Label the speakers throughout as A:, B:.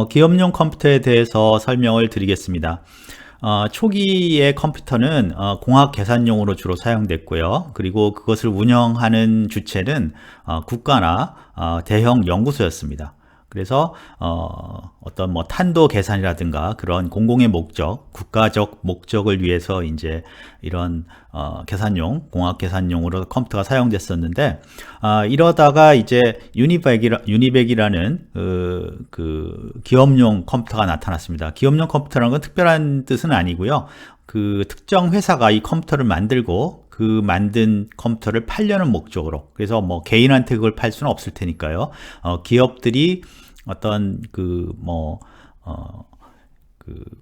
A: 기업용 컴퓨터에 대해서 설명을 드리겠습니다. 초기의 컴퓨터는 공학 계산용으로 주로 사용됐고요. 그리고 그것을 운영하는 주체는 국가나 대형 연구소였습니다. 그래서 어떤 뭐 탄도 계산이라든가 그런 공공의 목적, 국가적 목적을 위해서 이제 이런 계산용, 공학 계산용으로 컴퓨터가 사용됐었는데, 이러다가 이제 유니백이라는 그 기업용 컴퓨터가 나타났습니다. 기업용 컴퓨터라는 건 특별한 뜻은 아니고요. 그 특정 회사가 이 컴퓨터를 만들고 그 만든 컴퓨터를 팔려는 목적으로, 그래서 뭐 개인한테 그걸 팔 수는 없을 테니까요. 기업들이 어떤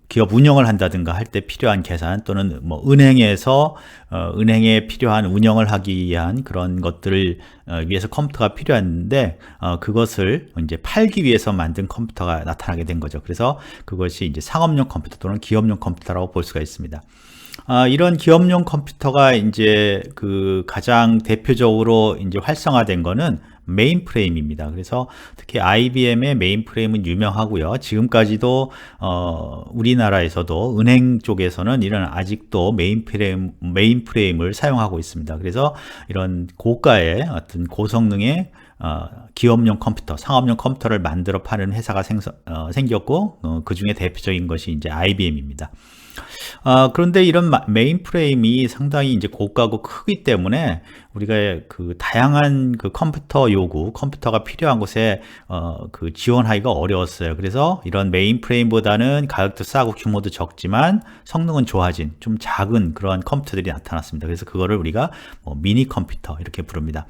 A: 기업 운영을 한다든가 할 때 필요한 계산, 또는 뭐 은행에서 은행에 필요한 운영을 하기 위한 그런 것들을 위해서 컴퓨터가 필요한데, 그것을 이제 팔기 위해서 만든 컴퓨터가 나타나게 된 거죠. 그래서 그것이 이제 상업용 컴퓨터 또는 기업용 컴퓨터라고 볼 수가 있습니다. 이런 기업용 컴퓨터가 이제 그 가장 대표적으로 이제 활성화된 거는 메인프레임입니다. 그래서 특히 IBM의 메인프레임은 유명하고요. 지금까지도 우리나라에서도 은행 쪽에서는 이런 아직도 메인프레임을 사용하고 있습니다. 그래서 이런 고가의 어떤 고성능의 기업용 컴퓨터, 상업용 컴퓨터를 만들어 파는 회사가 생겼고, 그 중에 대표적인 것이 이제 IBM입니다. 그런데 이런 메인프레임이 상당히 이제 고가고 크기 때문에 우리가 그 다양한 그 컴퓨터 요구, 컴퓨터가 필요한 곳에 그 지원하기가 어려웠어요. 그래서 이런 메인프레임보다는 가격도 싸고 규모도 적지만 성능은 좋아진 좀 작은 그런 컴퓨터들이 나타났습니다. 그래서 그거를 우리가 뭐 미니 컴퓨터 이렇게 부릅니다.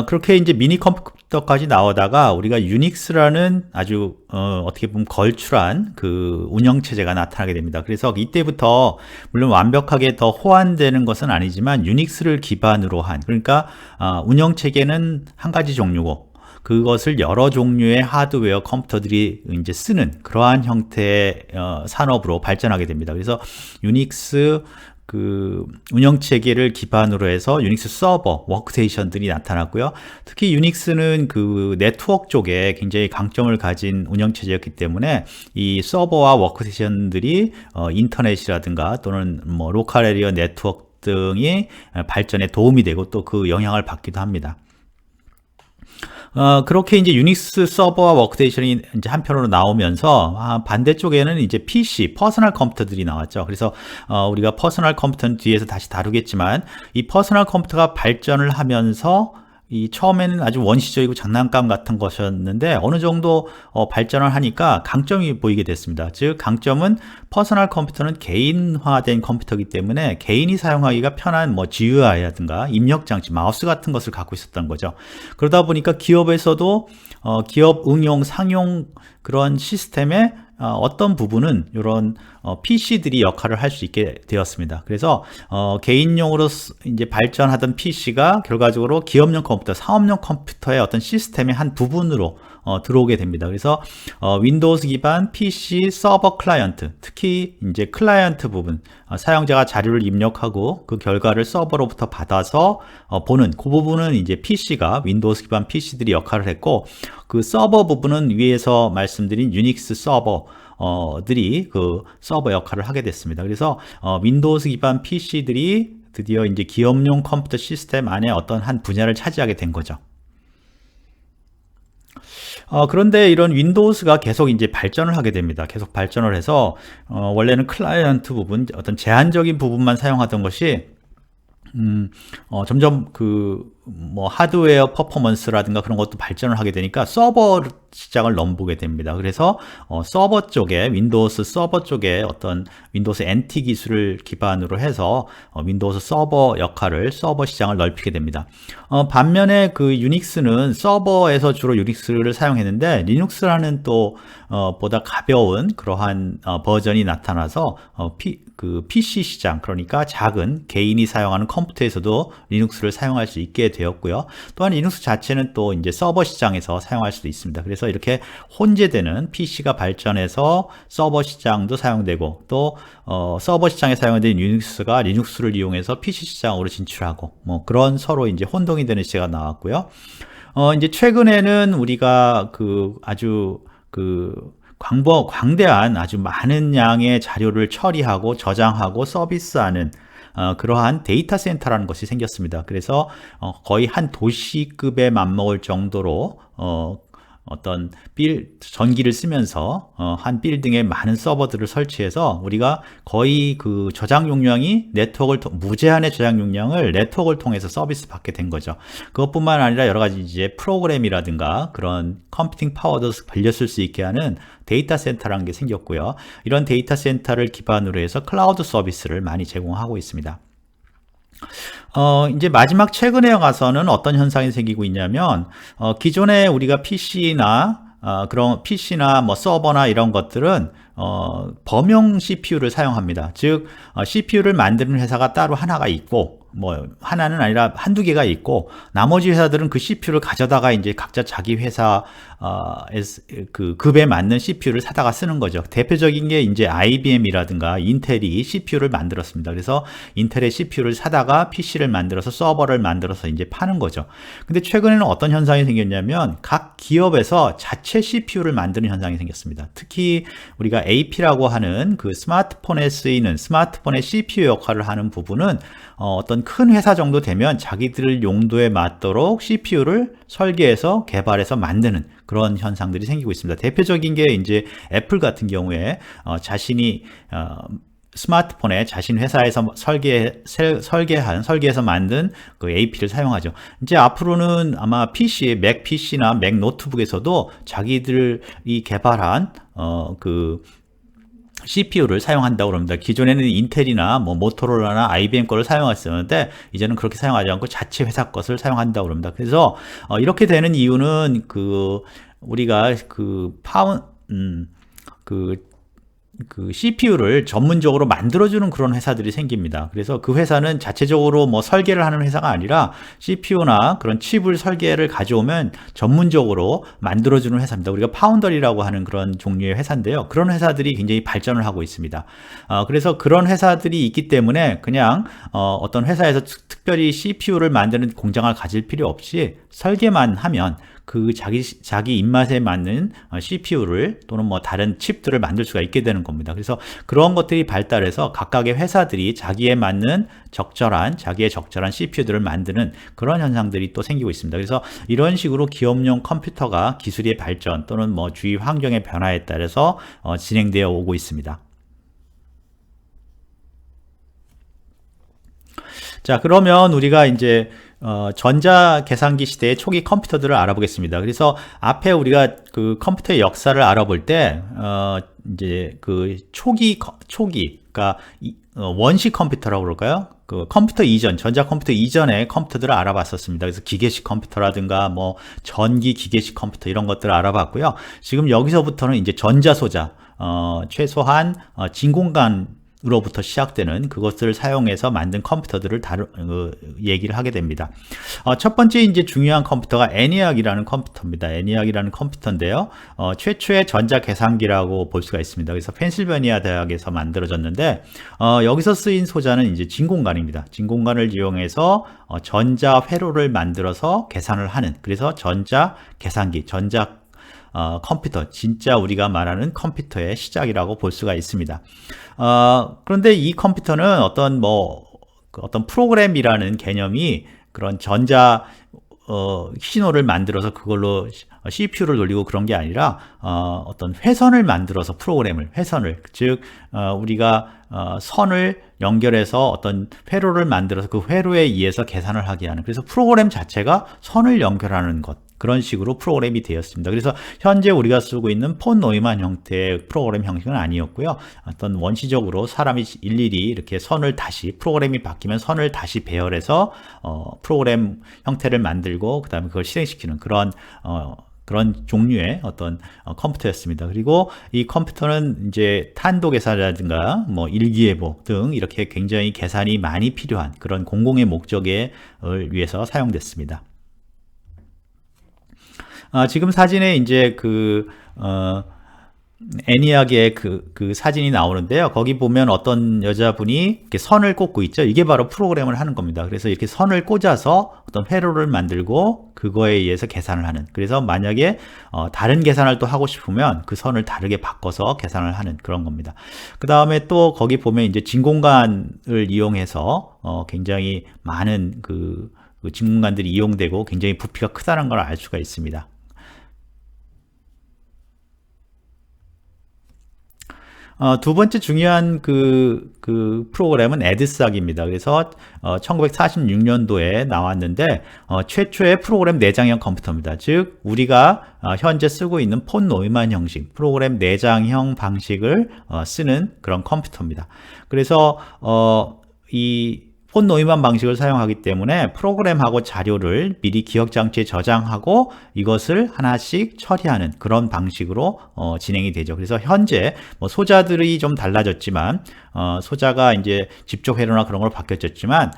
A: 그렇게 이제 미니 컴퓨터까지 나오다가 우리가 유닉스라는 아주 어떻게 보면 걸출한 그 운영체제가 나타나게 됩니다. 그래서 이때부터 물론 완벽하게 더 호환되는 것은 아니지만 유닉스를 기반으로 한, 그러니까 운영체계는 한 가지 종류고 그것을 여러 종류의 하드웨어 컴퓨터들이 이제 쓰는 그러한 형태의 산업으로 발전하게 됩니다. 그래서 유닉스 그 운영체계를 기반으로 해서 유닉스 서버, 워크스테이션들이 나타났고요. 특히 유닉스는 그 네트워크 쪽에 굉장히 강점을 가진 운영체제였기 때문에 이 서버와 워크스테이션들이 인터넷이라든가 또는 뭐 로컬 에리어 네트워크 등이 발전에 도움이 되고 또 그 영향을 받기도 합니다. 그렇게 이제 유닉스 서버와 워크스테이션이 이제 한편으로 나오면서 반대쪽에는 이제 PC, 퍼스널 컴퓨터들이 나왔죠. 그래서 우리가 퍼스널 컴퓨터는 뒤에서 다시 다루겠지만 이 퍼스널 컴퓨터가 발전을 하면서 이 처음에는 아주 원시적이고 장난감 같은 것이었는데 어느 정도 발전을 하니까 강점이 보이게 됐습니다. 즉 강점은 퍼스널 컴퓨터는 개인화된 컴퓨터이기 때문에 개인이 사용하기가 편한 뭐 GUI라든가 입력장치, 마우스 같은 것을 갖고 있었던 거죠. 그러다 보니까 기업에서도 기업 응용, 상용 그런 시스템에 어떤 부분은 이런 PC들이 역할을 할 수 있게 되었습니다. 그래서 개인용으로 이제 발전하던 PC가 결과적으로 기업용 컴퓨터, 사업용 컴퓨터의 어떤 시스템의 한 부분으로 들어오게 됩니다. 그래서 윈도우즈 기반 PC 서버 클라이언트, 특히 이제 클라이언트 부분, 사용자가 자료를 입력하고 그 결과를 서버로부터 받아서 보는 그 부분은 이제 PC가 윈도우즈 기반 PC들이 역할을 했고, 그 서버 부분은 위에서 말씀드린 유닉스 서버 들이 그 서버 역할을 하게 됐습니다. 그래서 윈도우즈 기반 PC들이 드디어 이제 기업용 컴퓨터 시스템 안에 어떤 한 분야를 차지하게 된 거죠. 그런데 이런 윈도우스가 계속 이제 발전을 하게 됩니다. 계속 발전을 해서 원래는 클라이언트 부분, 어떤 제한적인 부분만 사용하던 것이 점점 그 뭐 하드웨어 퍼포먼스라든가 그런 것도 발전을 하게 되니까 서버 시장을 넘보게 됩니다. 그래서 서버 쪽에, 윈도우스 서버 쪽에 어떤 윈도우스 NT 기술을 기반으로 해서 윈도우스 서버 역할을, 서버 시장을 넓히게 됩니다. 반면에 그 유닉스는 서버에서 주로 유닉스를 사용했는데 리눅스라는 또 보다 가벼운 그러한 버전이 나타나서 그 PC 시장, 그러니까 작은 개인이 사용하는 컴퓨터에서도 리눅스를 사용할 수 있게 되었고요. 또한 리눅스 자체는 또 이제 서버 시장에서 사용할 수도 있습니다. 그래서 이렇게 혼재되는 PC가 발전해서 서버 시장도 사용되고, 또 서버 시장에 사용된 유닉스가 리눅스를 이용해서 PC 시장으로 진출하고, 뭐 그런 서로 이제 혼동이 되는 시대가 나왔고요. 이제 최근에는 우리가 그 아주 광대한 아주 많은 양의 자료를 처리하고 저장하고 서비스하는 그러한 데이터 센터라는 것이 생겼습니다. 그래서 거의 한 도시급에 맞먹을 정도로 어떤 전기를 쓰면서 한 빌딩에 많은 서버들을 설치해서 우리가 거의 그 저장 용량이 무제한의 저장 용량을 네트워크를 통해서 서비스 받게 된 거죠. 그것뿐만 아니라 여러 가지 이제 프로그램이라든가 그런 컴퓨팅 파워도 빌려 쓸 수 있게 하는 데이터 센터라는 게 생겼고요. 이런 데이터 센터를 기반으로 해서 클라우드 서비스를 많이 제공하고 있습니다. 이제 마지막 최근에 가서는 어떤 현상이 생기고 있냐면, 기존에 우리가 PC나, 그런 PC나 뭐 서버나 이런 것들은, 범용 CPU를 사용합니다. 즉, CPU를 만드는 회사가 따로 하나가 있고, 뭐, 하나는 아니라 한두 개가 있고, 나머지 회사들은 그 CPU를 가져다가 이제 각자 자기 회사, 그 급에 맞는 CPU를 사다가 쓰는 거죠. 대표적인 게 이제 IBM이라든가 인텔이 CPU를 만들었습니다. 그래서 인텔의 CPU를 사다가 PC를 만들어서 서버를 만들어서 이제 파는 거죠. 근데 최근에는 어떤 현상이 생겼냐면 각 기업에서 자체 CPU를 만드는 현상이 생겼습니다. 특히 우리가 AP라고 하는 그 스마트폰에 쓰이는 스마트폰의 CPU 역할을 하는 부분은 어떤 큰 회사 정도 되면 자기들 용도에 맞도록 CPU를 설계해서 개발해서 만드는 그런 현상들이 생기고 있습니다. 대표적인 게 이제 애플 같은 경우에 자신이 스마트폰에 자신 회사에서 설계해서 만든 그 AP를 사용하죠. 이제 앞으로는 아마 맥 PC나 맥 노트북에서도 자기들이 개발한 그 CPU를 사용한다고 합니다. 기존에는 인텔이나 뭐 모토로라나 IBM 거를 사용했었는데 이제는 그렇게 사용하지 않고 자체 회사 것을 사용한다고 합니다. 그래서 이렇게 되는 이유는 우리가 CPU를 전문적으로 만들어주는 그런 회사들이 생깁니다. 그래서 그 회사는 자체적으로 뭐 설계를 하는 회사가 아니라 CPU나 그런 칩을 설계를 가져오면 전문적으로 만들어주는 회사입니다. 우리가 파운더리라고 하는 그런 종류의 회사인데요. 그런 회사들이 굉장히 발전을 하고 있습니다. 그래서 그런 회사들이 있기 때문에 그냥 어떤 회사에서 특별히 CPU를 만드는 공장을 가질 필요 없이 설계만 하면 그 자기 입맛에 맞는 CPU를 또는 뭐 다른 칩들을 만들 수가 있게 되는 겁니다. 그래서 그런 것들이 발달해서 각각의 회사들이 자기에 맞는 자기의 적절한 CPU들을 만드는 그런 현상들이 또 생기고 있습니다. 그래서 이런 식으로 기업용 컴퓨터가 기술의 발전 또는 뭐 주위 환경의 변화에 따라서 진행되어 오고 있습니다. 자, 그러면 우리가 이제 전자 계산기 시대의 초기 컴퓨터들을 알아보겠습니다. 그래서 앞에 우리가 그 컴퓨터의 역사를 알아볼 때 이제 그 그러니까 원시 컴퓨터라고 그럴까요? 그 컴퓨터 이전, 전자 컴퓨터 이전의 컴퓨터들을 알아봤었습니다. 그래서 기계식 컴퓨터라든가 뭐 전기 기계식 컴퓨터 이런 것들을 알아봤고요. 지금 여기서부터는 이제 전자소자, 최소한 진공관 로부터 시작되는 그것을 사용해서 만든 컴퓨터들을 얘기를 하게 됩니다. 첫 번째 이제 중요한 컴퓨터가 ENIAC이라는 컴퓨터입니다. ENIAC이라는 컴퓨터인데요. 최초의 전자 계산기라고 볼 수가 있습니다. 그래서 펜실베니아 대학에서 만들어졌는데 여기서 쓰인 소자는 이제 진공관입니다. 진공관을 이용해서 전자 회로를 만들어서 계산을 하는, 그래서 전자 계산기, 컴퓨터, 진짜 우리가 말하는 컴퓨터의 시작이라고 볼 수가 있습니다. 그런데 이 컴퓨터는 어떤 프로그램이라는 개념이 그런 전자 신호를 만들어서 그걸로 CPU를 돌리고 그런 게 아니라 어떤 회선을 만들어서 즉 우리가 선을 연결해서 어떤 회로를 만들어서 그 회로에 의해서 계산을 하게 하는, 그래서 프로그램 자체가 선을 연결하는 것, 그런 식으로 프로그램이 되었습니다. 그래서 현재 우리가 쓰고 있는 폰 노이만 형태의 프로그램 형식은 아니었고요. 어떤 원시적으로 사람이 일일이 이렇게 프로그램이 바뀌면 선을 다시 배열해서 프로그램 형태를 만들고 그 다음에 그걸 실행시키는 그런 종류의 어떤 컴퓨터였습니다. 그리고 이 컴퓨터는 이제 탄도 계산이라든가 뭐 일기예보 등 이렇게 굉장히 계산이 많이 필요한 그런 공공의 목적을 위해서 사용됐습니다. 지금 사진에 이제 애니악의 그 사진이 나오는데요. 거기 보면 어떤 여자분이 이렇게 선을 꽂고 있죠. 이게 바로 프로그램을 하는 겁니다. 그래서 이렇게 선을 꽂아서 어떤 회로를 만들고 그거에 의해서 계산을 하는. 그래서 만약에 다른 계산을 또 하고 싶으면 그 선을 다르게 바꿔서 계산을 하는 그런 겁니다. 그 다음에 또 거기 보면 이제 진공관을 이용해서 굉장히 많은 그 진공관들이 이용되고 굉장히 부피가 크다는 걸 알 수가 있습니다. 두 번째 중요한 그 프로그램은 에드삭입니다. 그래서 1946년도에 나왔는데 최초의 프로그램 내장형 컴퓨터입니다. 즉 우리가 현재 쓰고 있는 폰 노이만 형식, 프로그램 내장형 방식을 쓰는 그런 컴퓨터입니다. 그래서 이 폰 노이만 방식을 사용하기 때문에 프로그램하고 자료를 미리 기억장치에 저장하고 이것을 하나씩 처리하는 그런 방식으로 진행이 되죠. 그래서 현재 뭐 소자들이 좀 달라졌지만 소자가 이제 집적 회로나 그런 걸 바뀌었지만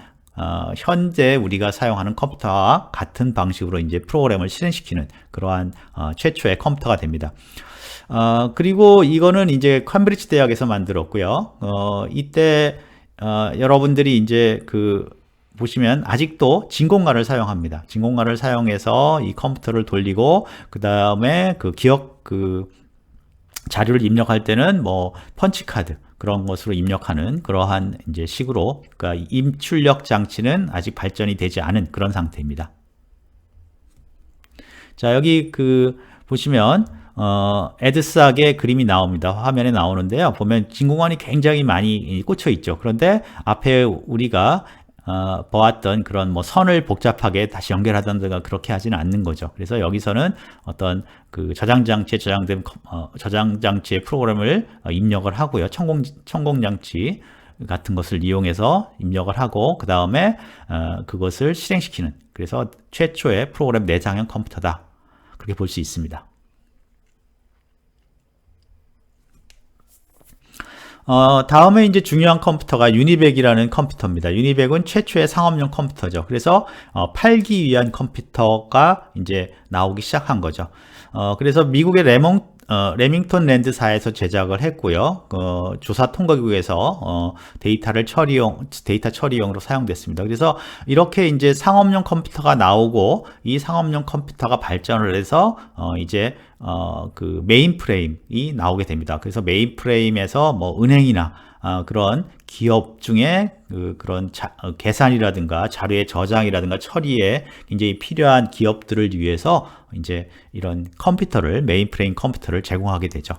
A: 현재 우리가 사용하는 컴퓨터와 같은 방식으로 이제 프로그램을 실행시키는 그러한 최초의 컴퓨터가 됩니다. 그리고 이거는 이제 캠브리지 대학에서 만들었고요. 이때 여러분들이 이제 보시면 아직도 진공관을 사용합니다. 진공관을 사용해서 이 컴퓨터를 돌리고 그 다음에 자료를 입력할 때는 뭐 펀치카드 그런 것으로 입력하는 그러한 이제 식으로, 그러니까 입출력 장치는 아직 발전이 되지 않은 그런 상태입니다. 자, 여기 보시면 에드삭의 그림이 나옵니다. 화면에 나오는데요. 보면 진공관이 굉장히 많이 꽂혀 있죠. 그런데 앞에 우리가 보았던 그런 뭐 선을 복잡하게 다시 연결하던가 그렇게 하지는 않는 거죠. 그래서 여기서는 어떤 그 저장장치에 저장된 저장장치의 프로그램을 입력을 하고요. 천공장치 같은 것을 이용해서 입력을 하고 그 다음에 그것을 실행시키는, 그래서 최초의 프로그램 내장형 컴퓨터다, 그렇게 볼 수 있습니다. 다음에 이제 중요한 컴퓨터가 유니백이라는 컴퓨터입니다. 유니백은 최초의 상업용 컴퓨터죠. 그래서 팔기 위한 컴퓨터가 이제 나오기 시작한 거죠. 그래서 미국의 레밍턴 랜드사에서 제작을 했고요. 조사 통과국에서 데이터 처리용으로 사용됐습니다. 그래서 이렇게 이제 상업용 컴퓨터가 나오고 이 상업용 컴퓨터가 발전을 해서 이제 그 메인프레임이 나오게 됩니다. 그래서 메인프레임에서 뭐 은행이나 그런 기업 중에 그런 계산이라든가 자료의 저장이라든가 처리에 굉장히 필요한 기업들을 위해서 이제 이런 메인프레임 컴퓨터를 제공하게 되죠.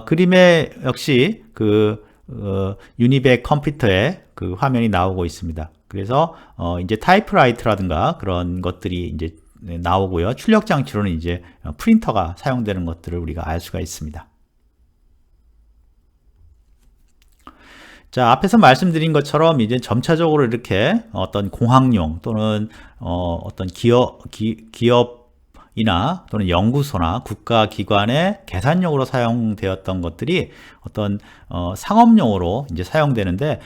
A: 그림에 역시 유니백 컴퓨터의 그 화면이 나오고 있습니다. 그래서 이제 타이프라이터라든가 그런 것들이 이제 나오고요. 출력 장치로는 이제 프린터가 사용되는 것들을 우리가 알 수가 있습니다. 자, 앞에서 말씀드린 것처럼 이제 점차적으로 이렇게 어떤 공학용 또는 어떤 기업이나 또는 연구소나 국가기관의 계산용으로 사용되었던 것들이 어떤 상업용으로 이제 사용되는데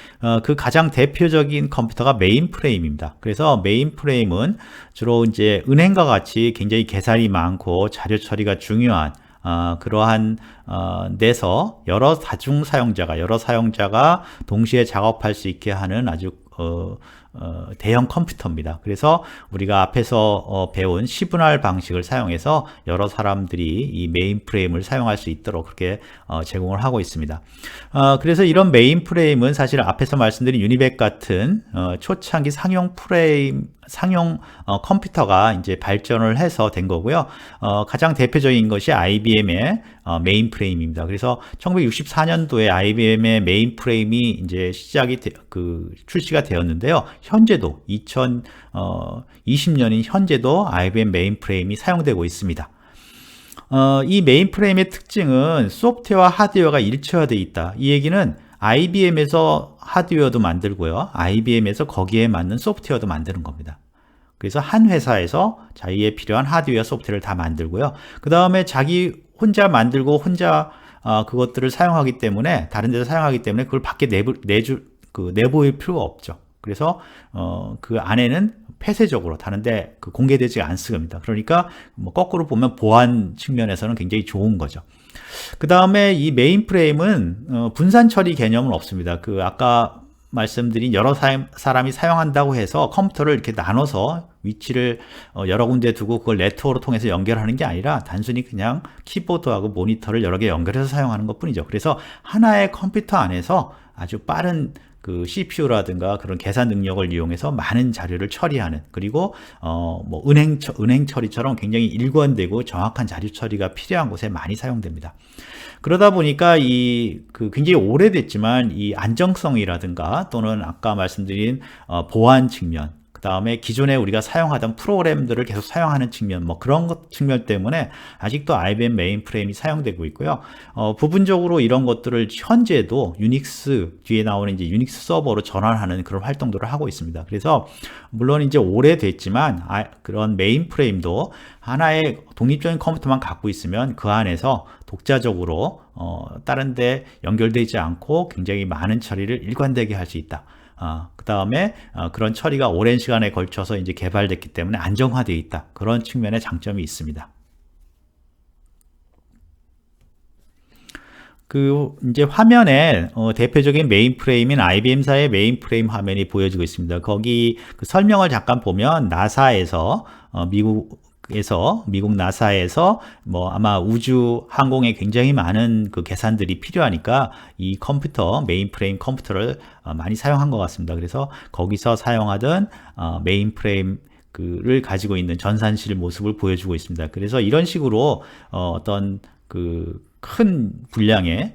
A: 그 가장 대표적인 컴퓨터가 메인프레임입니다. 그래서 메인프레임은 주로 이제 은행과 같이 굉장히 계산이 많고 자료 처리가 중요한 그러한 데서 여러 사용자가 동시에 작업할 수 있게 하는 아주 대형 컴퓨터입니다. 그래서 우리가 앞에서 배운 시분할 방식을 사용해서 여러 사람들이 이 메인프레임을 사용할 수 있도록 그렇게 제공을 하고 있습니다. 그래서 이런 메인프레임은 사실 앞에서 말씀드린 유니백 같은 초창기 상용 컴퓨터가 이제 발전을 해서 된 거고요. 가장 대표적인 것이 IBM의 메인프레임입니다. 그래서 1964년도에 IBM의 메인프레임이 이제 출시가 되었는데요. 현재도 2020년인 현재도 IBM 메인프레임이 사용되고 있습니다. 이 메인프레임의 특징은 소프트웨어와 하드웨어가 일체화되어 있다. 이 얘기는 IBM에서 하드웨어도 만들고요. IBM에서 거기에 맞는 소프트웨어도 만드는 겁니다. 그래서 한 회사에서 자기에 필요한 하드웨어, 소프트웨어를 다 만들고요. 그 다음에 자기 혼자 만들고 혼자 그것들을 사용하기 때문에, 다른 데서 사용하기 때문에 그걸 밖에 내보일 필요가 없죠. 그래서 그 안에는 폐쇄적으로 다른데 그 공개되지 않습니다. 그러니까 뭐 거꾸로 보면 보안 측면에서는 굉장히 좋은 거죠. 그 다음에 이 메인프레임은 분산 처리 개념은 없습니다. 그 아까 말씀드린 여러 사람이 사용한다고 해서 컴퓨터를 이렇게 나눠서 위치를 여러 군데 두고 그걸 네트워크로 통해서 연결하는 게 아니라 단순히 그냥 키보드하고 모니터를 여러 개 연결해서 사용하는 것 뿐이죠. 그래서 하나의 컴퓨터 안에서 아주 빠른 그 CPU라든가 그런 계산 능력을 이용해서 많은 자료를 처리하는, 그리고 뭐 은행 처리처럼 굉장히 일관되고 정확한 자료 처리가 필요한 곳에 많이 사용됩니다. 그러다 보니까 굉장히 오래됐지만 이 안정성이라든가 또는 아까 말씀드린 보안 측면, 그 다음에 기존에 우리가 사용하던 프로그램들을 계속 사용하는 측면, 뭐 그런 것 측면 때문에 아직도 IBM 메인프레임이 사용되고 있고요. 부분적으로 이런 것들을 현재도 유닉스 뒤에 나오는 이제 유닉스 서버로 전환하는 그런 활동들을 하고 있습니다. 그래서 물론 이제 오래됐지만 그런 메인프레임도 하나의 독립적인 컴퓨터만 갖고 있으면 그 안에서 독자적으로 다른 데 연결되지 않고 굉장히 많은 처리를 일관되게 할 수 있다. 그 다음에 그런 처리가 오랜 시간에 걸쳐서 이제 개발됐기 때문에 안정화되어 있다. 그런 측면의 장점이 있습니다. 이제 화면에 대표적인 메인프레임인 IBM사의 메인프레임 화면이 보여지고 있습니다. 거기 그 설명을 잠깐 보면 나사에서 미국 나사에서 뭐 아마 우주 항공에 굉장히 많은 그 계산들이 필요하니까 이 메인프레임 컴퓨터를 많이 사용한 것 같습니다. 그래서 거기서 사용하던 메인프레임을 가지고 있는 전산실 모습을 보여주고 있습니다. 그래서 이런 식으로 어떤 그 큰 분량의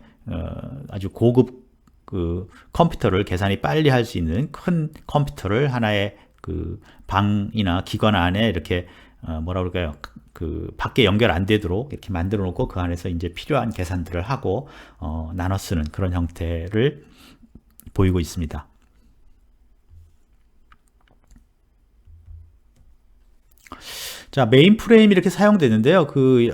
A: 아주 고급 그 컴퓨터를 계산이 빨리 할 수 있는 큰 컴퓨터를 하나의 그 방이나 기관 안에 이렇게 뭐라 그럴까요? 그 밖에 연결 안 되도록 이렇게 만들어 놓고 그 안에서 이제 필요한 계산들을 하고 나눠 쓰는 그런 형태를 보이고 있습니다. 자, 메인프레임이 이렇게 사용되는데요.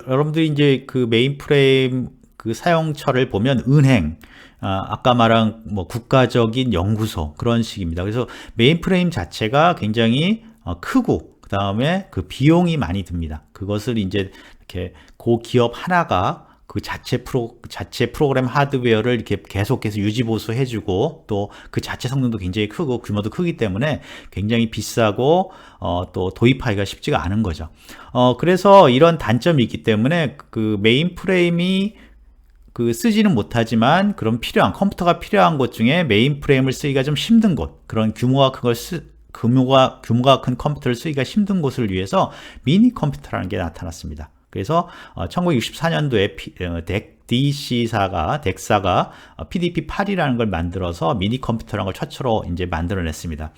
A: 여러분들이 이제 그 메인프레임 그 사용처를 보면 은행, 아까 말한 뭐 국가적인 연구소 그런 식입니다. 그래서 메인프레임 자체가 굉장히 크고 그 다음에 그 비용이 많이 듭니다. 그것을 이제 이렇게 그 기업 하나가 그 자체 프로그램 하드웨어를 이렇게 계속해서 유지보수해주고 또 그 자체 성능도 굉장히 크고 규모도 크기 때문에 굉장히 비싸고 또 도입하기가 쉽지가 않은 거죠. 그래서 이런 단점이 있기 때문에 그 메인프레임이 쓰지는 못하지만 그런 컴퓨터가 필요한 곳 중에 메인프레임을 쓰기가 좀 힘든 곳, 그런 규모가 큰 컴퓨터를 쓰기가 힘든 곳을 위해서 미니 컴퓨터라는 게 나타났습니다. 그래서 1964년도에 덱사가 PDP-8이라는 걸 만들어서 미니 컴퓨터라는 걸 최초로 이제 만들어냈습니다.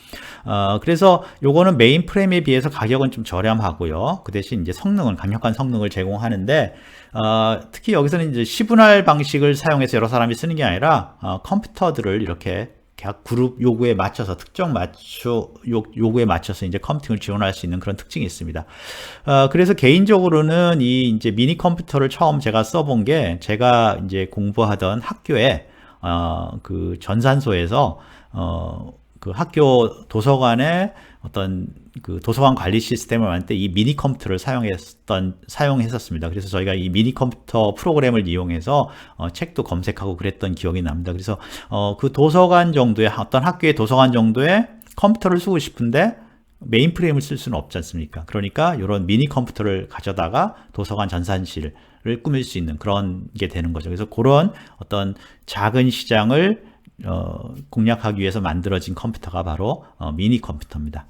A: 그래서 요거는 메인프레임에 비해서 가격은 좀 저렴하고요. 그 대신 이제 강력한 성능을 제공하는데, 특히 여기서는 이제 시분할 방식을 사용해서 여러 사람이 쓰는 게 아니라 컴퓨터들을 이렇게 각 그룹 요구에 맞춰서 요구에 맞춰서 이제 컴퓨팅을 지원할 수 있는 그런 특징이 있습니다. 그래서 개인적으로는 이제 미니 컴퓨터를 처음 제가 써본 게 제가 이제 공부하던 학교에 그 전산소에서 그 학교 도서관에 어떤 그 도서관 관리 시스템을 만들 때 이 미니 컴퓨터를 사용했었습니다. 그래서 저희가 이 미니 컴퓨터 프로그램을 이용해서 책도 검색하고 그랬던 기억이 납니다. 그래서 그 도서관 정도의 어떤 학교의 도서관 정도의 컴퓨터를 쓰고 싶은데 메인프레임을 쓸 수는 없지 않습니까? 그러니까 이런 미니 컴퓨터를 가져다가 도서관 전산실을 꾸밀 수 있는 그런 게 되는 거죠. 그래서 그런 어떤 작은 시장을 공략하기 위해서 만들어진 컴퓨터가 바로 미니 컴퓨터입니다.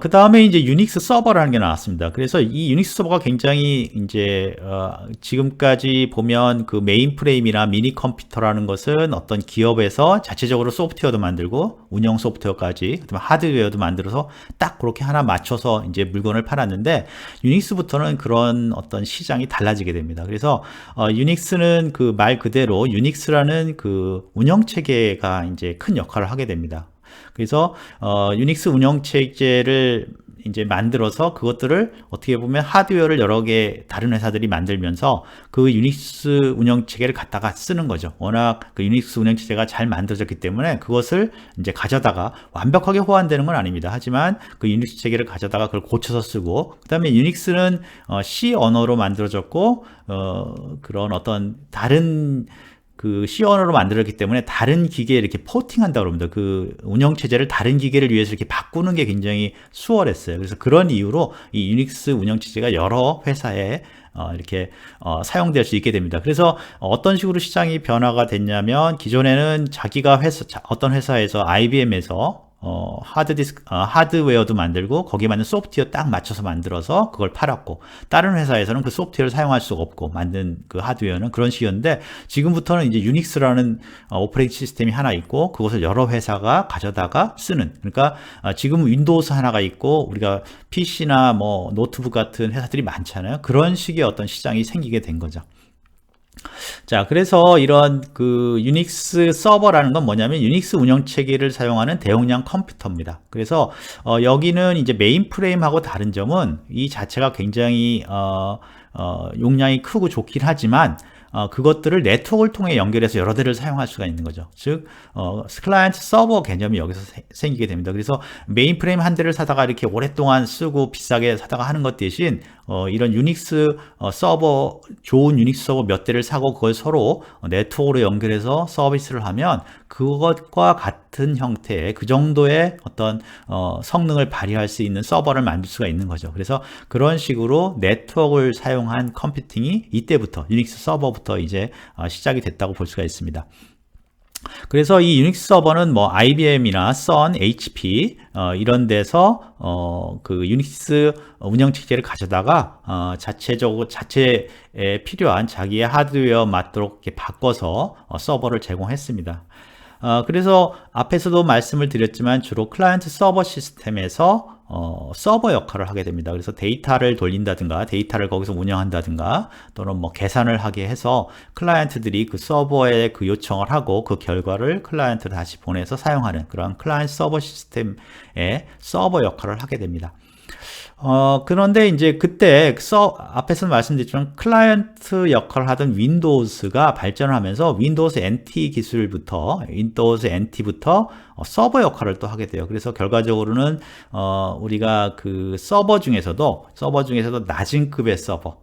A: 그 다음에 이제 유닉스 서버라는 게 나왔습니다. 그래서 이 유닉스 서버가 굉장히 이제 지금까지 보면 그 메인프레임이나 미니 컴퓨터라는 것은 어떤 기업에서 자체적으로 소프트웨어도 만들고 운영 소프트웨어까지, 그다음에 하드웨어도 만들어서 딱 그렇게 하나 맞춰서 이제 물건을 팔았는데, 유닉스부터는 그런 어떤 시장이 달라지게 됩니다. 그래서 유닉스는 그 말 그대로 유닉스라는 그 운영 체계가 이제 큰 역할을 하게 됩니다. 그래서 유닉스 운영 체제를 이제 만들어서 그것들을 어떻게 보면 하드웨어를 여러 개 다른 회사들이 만들면서 그 유닉스 운영체계를 갖다가 쓰는 거죠. 워낙 그 유닉스 운영체제가 잘 만들어졌기 때문에 그것을 이제 가져다가 완벽하게 호환되는 건 아닙니다. 하지만 그 유닉스 체계를 가져다가 그걸 고쳐서 쓰고, 그 다음에 유닉스는 C 언어로 만들어졌고, 그런 어떤 다른 그 C 언어로 만들었기 때문에 다른 기계에 이렇게 포팅한다고 그럽니다. 그 운영체제를 다른 기계를 위해서 이렇게 바꾸는 게 굉장히 수월했어요. 그래서 그런 이유로 이 유닉스 운영체제가 여러 회사에 이렇게 사용될 수 있게 됩니다. 그래서 어떤 식으로 시장이 변화가 됐냐면, 기존에는 자기가 어떤 회사에서 IBM에서 하드웨어도 만들고 거기에 맞는 소프트웨어 딱 맞춰서 만들어서 그걸 팔았고, 다른 회사에서는 그 소프트웨어를 사용할 수가 없고 만든 그 하드웨어는 그런 식이었는데, 지금부터는 이제 유닉스라는 오퍼레이팅 시스템이 하나 있고 그것을 여러 회사가 가져다가 쓰는, 그러니까 지금 윈도우스 하나가 있고 우리가 PC나 뭐 노트북 같은 회사들이 많잖아요. 그런 식의 어떤 시장이 생기게 된 거죠. 자, 그래서 이런 그 유닉스 서버라는 건 뭐냐면 유닉스 운영체계를 사용하는 대용량 컴퓨터입니다. 그래서 여기는 이제 메인 프레임하고 다른 점은 이 자체가 굉장히 용량이 크고 좋긴 하지만 그것들을 네트워크를 통해 연결해서 여러 대를 사용할 수가 있는 거죠. 즉 클라이언트 서버 개념이 여기서 생기게 됩니다. 그래서 메인 프레임 한 대를 사다가 이렇게 오랫동안 쓰고 비싸게 사다가 하는 것 대신 이런 유닉스 서버, 좋은 유닉스 서버 몇 대를 사고 그걸 서로 네트워크로 연결해서 서비스를 하면 그것과 같은 형태의 그 정도의 어떤 성능을 발휘할 수 있는 서버를 만들 수가 있는 거죠. 그래서 그런 식으로 네트워크를 사용한 컴퓨팅이 이때부터 유닉스 서버부터 이제 시작이 됐다고 볼 수가 있습니다. 그래서 이 유닉스 서버는 뭐 IBM이나 선, HP 이런 데서 그 유닉스 운영체제를 가져다가 자체에 필요한 자기의 하드웨어 맞도록 이렇게 바꿔서 서버를 제공했습니다. 그래서 앞에서도 말씀을 드렸지만 주로 클라이언트 서버 시스템에서 서버 역할을 하게 됩니다. 그래서 데이터를 돌린다든가 데이터를 거기서 운영한다든가 또는 뭐 계산을 하게 해서 클라이언트들이 그 서버에 그 요청을 하고 그 결과를 클라이언트로 다시 보내서 사용하는 그런 클라이언트 서버 시스템의 서버 역할을 하게 됩니다. 그런데 이제 그때 앞에서 말씀드렸지만 클라이언트 역할을 하던 윈도우스가 발전을 하면서 윈도우스 NT부터 서버 역할을 또 하게 돼요. 그래서 결과적으로는 우리가 그 서버 중에서도 낮은 급의 서버,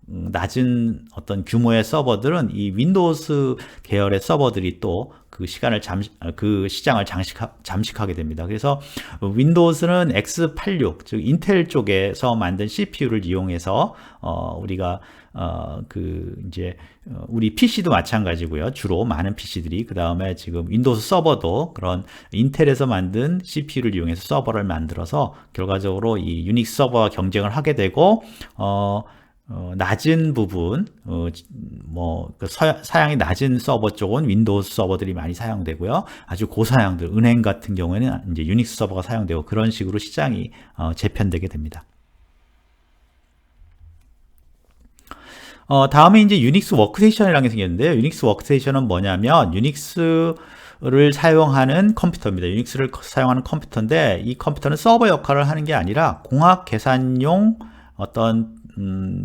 A: 낮은 어떤 규모의 서버들은 이 윈도우스 계열의 서버들이 또 그 시장을 잠식하게 됩니다. 그래서 윈도우스는 x86, 즉 인텔 쪽에서 만든 CPU를 이용해서 우리가 우리 PC도 마찬가지고요. 주로 많은 PC들이, 그 다음에 지금 윈도우스 서버도 그런 인텔에서 만든 CPU를 이용해서 서버를 만들어서 결과적으로 이 유닉스 서버와 경쟁을 하게 되고 낮은 부분, 사양이 낮은 서버 쪽은 윈도우스 서버들이 많이 사용되고요. 아주 고사양들, 은행 같은 경우에는 이제 유닉스 서버가 사용되고 그런 식으로 시장이 재편되게 됩니다. 다음에 이제 유닉스 워크스테이션이라는 게 생겼는데요. 유닉스 워크스테이션은 뭐냐면 유닉스를 사용하는 컴퓨터입니다. 유닉스를 사용하는 컴퓨터인데 이 컴퓨터는 서버 역할을 하는 게 아니라 공학 계산용 어떤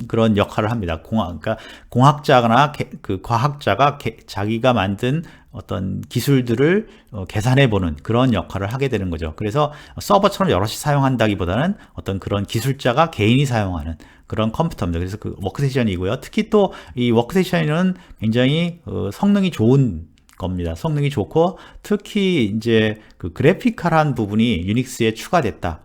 A: 그런 역할을 합니다. 그러니까 공학자나 그 과학자가 자기가 만든 어떤 기술들을 계산해보는 그런 역할을 하게 되는 거죠. 그래서 서버처럼 여럿이 사용한다기보다는 어떤 그런 기술자가 개인이 사용하는 그런 컴퓨터입니다. 그래서 그 워크스테이션이고요. 특히 또 이 워크스테이션은 굉장히 성능이 좋은 겁니다. 성능이 좋고 특히 이제 그 그래픽칼한 부분이 유닉스에 추가됐다.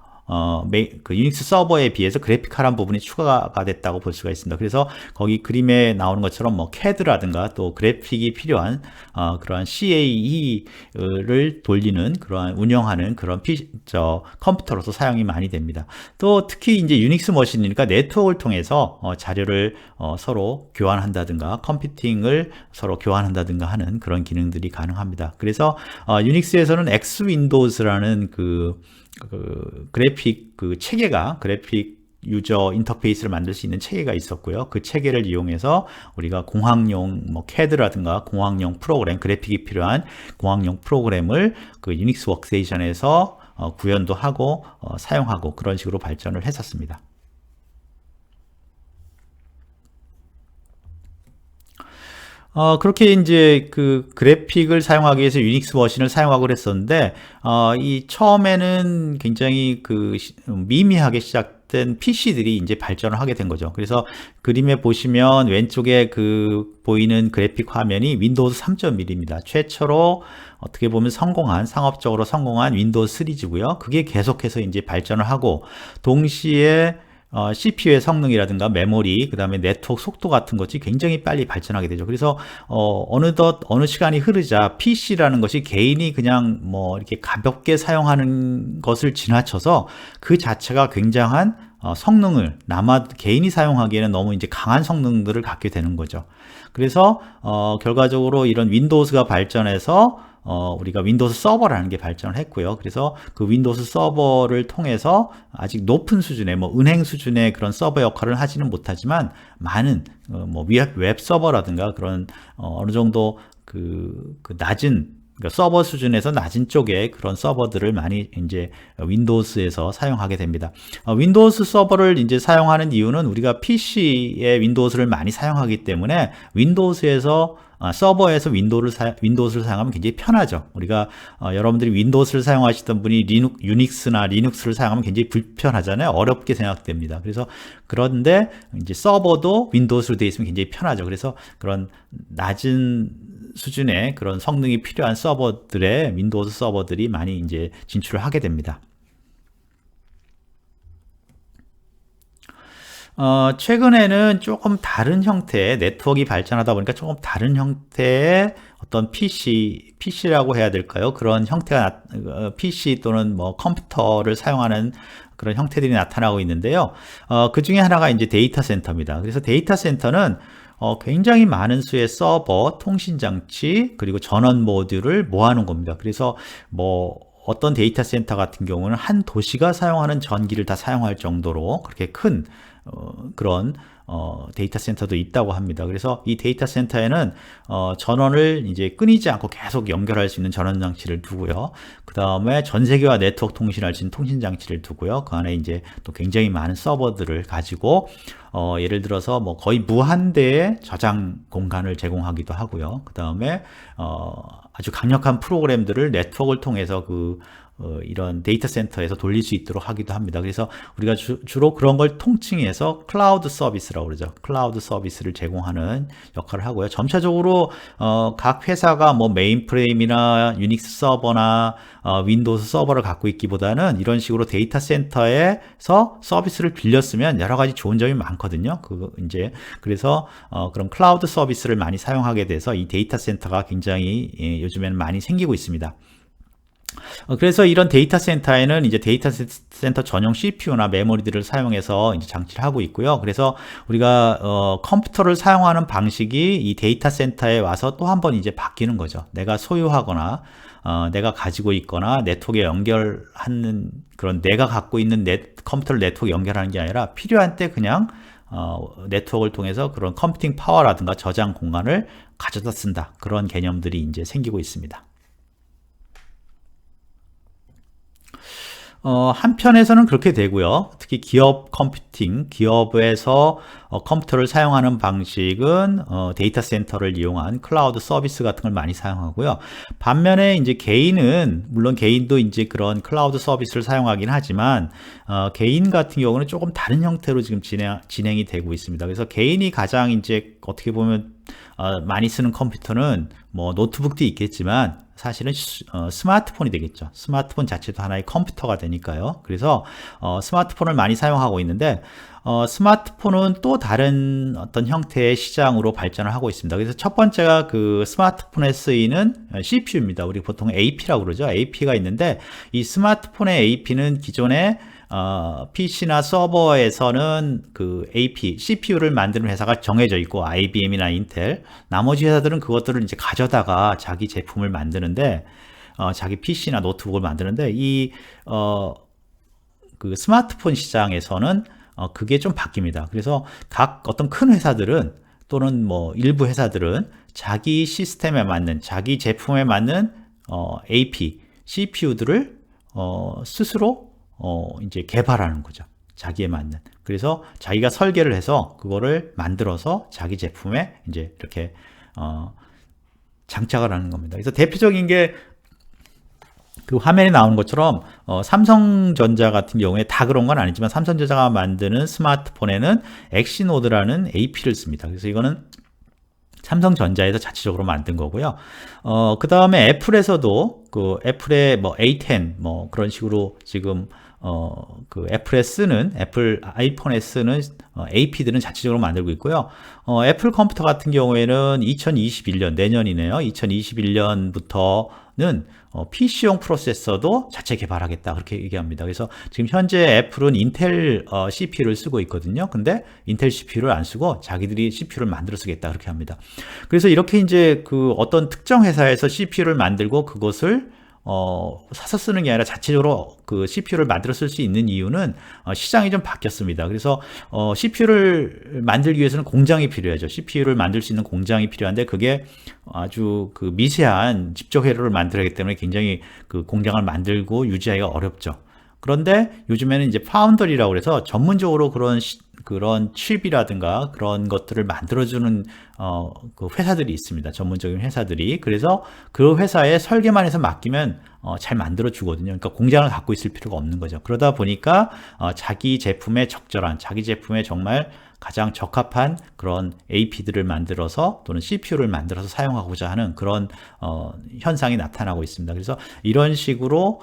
A: 그 유닉스 서버에 비해서 그래픽칼한 부분이 추가가 됐다고 볼 수가 있습니다. 그래서 거기 그림에 나오는 것처럼 뭐 CAD라든가 또 그래픽이 필요한 그러한 CAE를 돌리는 그러한 운영하는 그런 컴퓨터로서 사용이 많이 됩니다. 또 특히 이제 유닉스 머신이니까 네트워크를 통해서 자료를 서로 교환한다든가 컴퓨팅을 서로 교환한다든가 하는 그런 기능들이 가능합니다. 그래서 유닉스에서는 X윈도우스라는 그 그래픽 체계가 그래픽 유저 인터페이스를 만들 수 있는 체계가 있었고요. 그 체계를 이용해서 우리가 공학용 CAD라든가 공학용 프로그램, 그래픽이 필요한 공학용 프로그램을 그 유닉스 워크스테이션에서 구현도 하고 사용하고 그런 식으로 발전을 했었습니다. 그렇게 이제 그 그래픽을 사용하기 위해서 유닉스 버전을 사용하고 그랬었는데, 이 처음에는 굉장히 미미하게 시작된 PC들이 이제 발전을 하게 된 거죠. 그래서 그림에 보시면 왼쪽에 보이는 그래픽 화면이 윈도우즈 3.1입니다. 최초로 어떻게 보면 상업적으로 성공한 윈도우 시리즈고요. 그게 계속해서 이제 발전을 하고, 동시에 CPU의 성능이라든가 메모리, 그 다음에 네트워크 속도 같은 것이 굉장히 빨리 발전하게 되죠. 그래서 어느덧 어느 시간이 흐르자 PC라는 것이 개인이 그냥 뭐 이렇게 가볍게 사용하는 것을 지나쳐서 그 자체가 굉장한 성능을 개인이 사용하기에는 너무 이제 강한 성능들을 갖게 되는 거죠. 그래서 결과적으로 이런 윈도우즈가 발전해서 우리가 윈도우즈 서버라는 게 발전을 했고요. 그래서 그 윈도우즈 서버를 통해서 아직 높은 수준의 은행 수준의 그런 서버 역할을 하지는 못하지만 많은 웹 서버라든가 그런 어느 정도 낮은 서버 수준에서 낮은 쪽의 그런 서버들을 많이 이제 윈도우즈에서 사용하게 됩니다. 윈도우즈 서버를 이제 사용하는 이유는 우리가 PC에 윈도우즈를 많이 사용하기 때문에 서버에서 윈도우즈를 사용하면 굉장히 편하죠. 우리가 여러분들이 윈도우즈를 사용하시던 분이 유닉스나 리눅스를 사용하면 굉장히 불편하잖아요. 어렵게 생각됩니다. 그런데 이제 서버도 윈도우즈로 되어 있으면 굉장히 편하죠. 그래서 그런 낮은 수준의 그런 성능이 필요한 윈도우즈 서버들이 많이 이제 진출을 하게 됩니다. 최근에는 조금 다른 형태의 네트워크가 발전하다 보니까 조금 다른 형태의 어떤 PC라고 해야 될까요? 그런 형태가 PC 또는 컴퓨터를 사용하는 그런 형태들이 나타나고 있는데요. 그 중에 하나가 이제 데이터 센터입니다. 그래서 데이터 센터는 굉장히 많은 수의 서버, 통신 장치, 그리고 전원 모듈을 모아놓은 겁니다. 그래서 어떤 데이터 센터 같은 경우는 한 도시가 사용하는 전기를 다 사용할 정도로 그렇게 큰 그런 데이터 센터도 있다고 합니다. 그래서 이 데이터 센터에는 전원을 이제 끊이지 않고 계속 연결할 수 있는 전원 장치를 두고요. 그 다음에 전 세계와 네트워크 통신할 수 있는 통신 장치를 두고요. 그 안에 이제 또 굉장히 많은 서버들을 가지고 예를 들어서 거의 무한대의 저장 공간을 제공하기도 하고요. 그 다음에 아주 강력한 프로그램들을 네트워크를 통해서 이런 데이터 센터에서 돌릴 수 있도록 하기도 합니다. 그래서 우리가 주로 그런 걸 통칭해서 클라우드 서비스라고 그러죠. 클라우드 서비스를 제공하는 역할을 하고요. 점차적으로 각 회사가 메인프레임이나 유닉스 서버나 윈도우즈 서버를 갖고 있기보다는 이런 식으로 데이터 센터에서 서비스를 빌렸으면 여러 가지 좋은 점이 많거든요. 그래서 그런 클라우드 서비스를 많이 사용하게 돼서 이 데이터 센터가 굉장히 요즘에는 많이 생기고 있습니다. 그래서 이런 데이터 센터에는 이제 데이터 센터 전용 CPU나 메모리들을 사용해서 이제 장치를 하고 있고요. 그래서 우리가 컴퓨터를 사용하는 방식이 이 데이터 센터에 와서 또 한 번 이제 바뀌는 거죠. 내가 소유하거나 내가 가지고 있거나 네트워크에 연결하는 내가 갖고 있는 컴퓨터를 네트워크에 연결하는 게 아니라 필요한 때 그냥 네트워크를 통해서 그런 컴퓨팅 파워라든가 저장 공간을 가져다 쓴다. 그런 개념들이 이제 생기고 있습니다. 한편에서는 그렇게 되고요. 특히 기업에서 컴퓨터를 사용하는 방식은 데이터 센터를 이용한 클라우드 서비스 같은 걸 많이 사용하고요. 반면에 이제 물론 개인도 이제 그런 클라우드 서비스를 사용하긴 하지만 개인 같은 경우는 조금 다른 형태로 지금 진행이 되고 있습니다. 그래서 개인이 가장 이제 어떻게 보면 많이 쓰는 컴퓨터는 노트북도 있겠지만 사실은 스마트폰이 되겠죠. 스마트폰 자체도 하나의 컴퓨터가 되니까요. 그래서 스마트폰을 많이 사용하고 있는데 스마트폰은 또 다른 어떤 형태의 시장으로 발전을 하고 있습니다. 그래서 첫 번째가 스마트폰에 쓰이는 CPU입니다. 우리 보통 AP라고 그러죠. AP가 있는데 이 스마트폰의 AP는 기존에 PC나 서버에서는 CPU를 만드는 회사가 정해져 있고 IBM이나 인텔, 나머지 회사들은 그것들을 이제 가져다가 자기 제품을 만드는데 자기 PC나 노트북을 만드는데 스마트폰 시장에서는 그게 좀 바뀝니다. 그래서 어떤 큰 회사들은 또는 일부 회사들은 자기 시스템에 맞는 자기 제품에 맞는 AP, CPU들을 스스로 이제 개발하는 거죠. 자기에 맞는. 그래서 자기가 설계를 해서 그거를 만들어서 자기 제품에 이제 이렇게 장착을 하는 겁니다. 그래서 대표적인 게 그 화면에 나오는 것처럼 삼성전자 같은 경우에 다 그런 건 아니지만 삼성전자가 만드는 스마트폰에는 엑시노드라는 AP를 씁니다. 그래서 이거는 삼성전자에서 자체적으로 만든 거고요. 그 다음에 애플에서도 그 애플의 뭐 A10 뭐 그런 식으로 지금 그 애플 아이폰에 쓰는 AP들은 자체적으로 만들고 있고요. 애플 컴퓨터 같은 경우에는 2021년 내년이네요. 2021년부터는 PC용 프로세서도 자체 개발하겠다 그렇게 얘기합니다. 그래서 지금 현재 애플은 인텔 CPU를 쓰고 있거든요. 근데 인텔 CPU를 안 쓰고 자기들이 CPU를 만들어 쓰겠다 그렇게 합니다. 그래서 이렇게 이제 그 어떤 특정 회사에서 CPU를 만들고 그것을 사서 쓰는 게 아니라 자체적으로 그 CPU를 만들어 쓸 수 있는 이유는 시장이 좀 바뀌었습니다. 그래서 CPU를 만들기 위해서는 공장이 필요하죠. CPU를 만들 수 있는 공장이 필요한데 그게 아주 그 미세한 집적 회로를 만들어야 하기 때문에 굉장히 그 공장을 만들고 유지하기가 어렵죠. 그런데 요즘에는 이제 파운더리라고 그래서 전문적으로 그런 칩이라든가 그런 것들을 만들어주는 그 회사들이 있습니다. 전문적인 회사들이. 그래서 그 회사에 설계만 해서 맡기면 잘 만들어 주거든요. 그러니까 공장을 갖고 있을 필요가 없는 거죠. 그러다 보니까 자기 제품에 적절한, 자기 제품에 정말 가장 적합한 그런 AP들을 만들어서 또는 CPU를 만들어서 사용하고자 하는 그런 현상이 나타나고 있습니다. 그래서 이런 식으로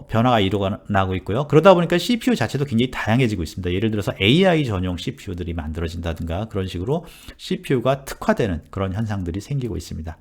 A: 변화가 일어나고 있고요. 그러다 보니까 CPU 자체도 굉장히 다양해지고 있습니다. 예를 들어서 AI 전용 CPU들이 만들어진다든가 그런 식으로 CPU가 특화되는 그런 현상들이 생기고 있습니다.